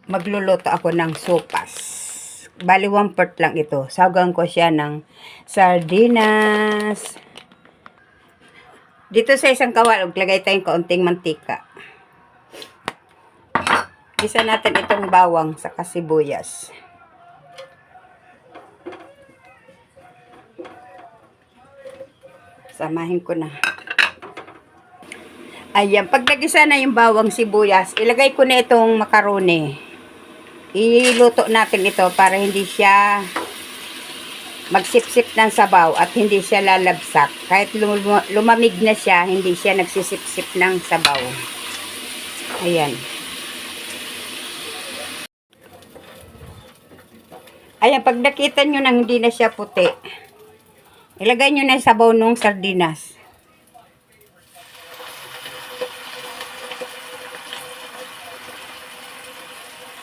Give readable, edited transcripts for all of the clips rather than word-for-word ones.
magluluto ako ng sopas. Bali 1/4 lang ito. Sagang ko siya ng sardinas. Dito sa isang kawali, lagay tayong kaunting mantika. Gisa natin itong bawang sa sibuyas. Samahin ko na. Ayan, pag nagisa na yung bawang sibuyas, ilagay ko na itong macaroni. Iluto natin ito para hindi siya magsipsip ng sabaw at hindi siya lalabsak. Kahit lumamig na siya, hindi siya nagsisipsip ng sabaw. Ayan. Ayan, pag nakita nyo nang hindi na siya puti, ilagay nyo na yung sabaw ng sardinas.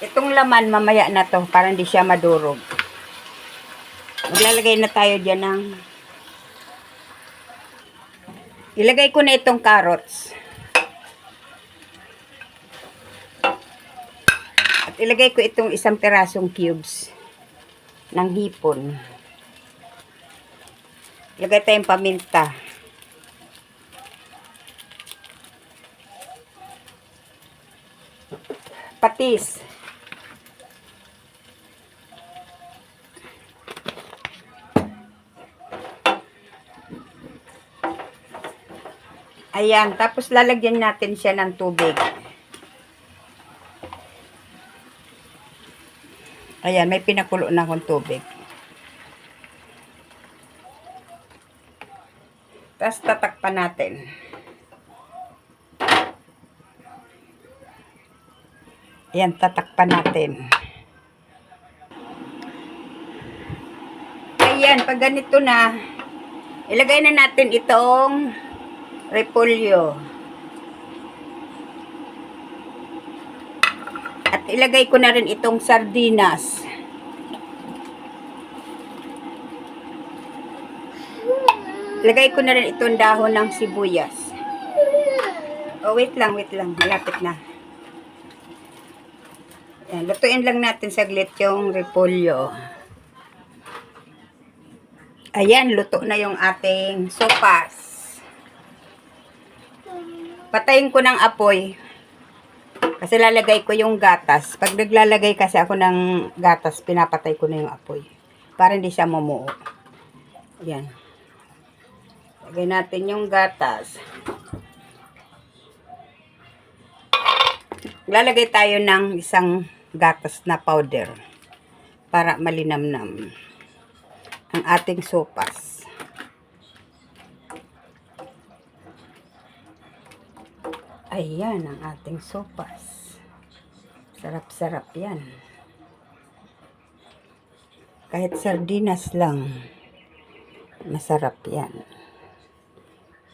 Itong laman, mamaya na to, para hindi siya madurog. Maglalagay na tayo dyan ng... Ilagay ko na itong carrots. At ilagay ko itong isang pirasong cubes ng hipon. Ilagay tayong paminta. Patis. Ayan, tapos lalagyan natin siya ng tubig. Ayan, may pinakulo na akong tubig. Tapos tatakpan natin. Ayan, tatakpan natin. Ayan, pag ganito na, ilagay na natin itong repolyo. At ilagay ko na rin itong sardinas. Ilagay ko na rin itong dahon ng sibuyas. Oh, wait lang. Malapit na. Ayan, lutuin lang natin saglit yung repolyo. Ayan, luto na yung ating sopas. Patayin ko ng apoy. Kasi lalagay ko yung gatas. Pag naglalagay kasi ako ng gatas, pinapatay ko na yung apoy. Para hindi siya mumuo. Ayan. Lagay natin yung gatas. Lalagay tayo ng isang gatas na powder. Para malinamnam ang ating sopas. Ayan ang ating sopas. Sarap-sarap yan. Kahit sardinas lang, masarap yan.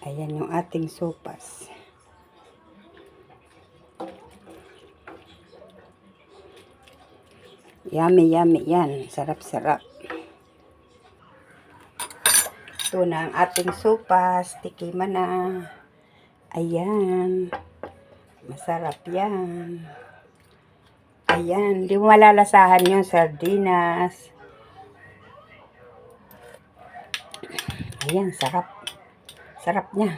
Ayan yung ating sopas. Yummy yan. Sarap-sarap. Ito na ang ating sopas. Tikiman na. Ayan. Masarap yan. Ayan. Hindi mo malalasahan yung sardinas. Ayan, sarap. Sarap niya.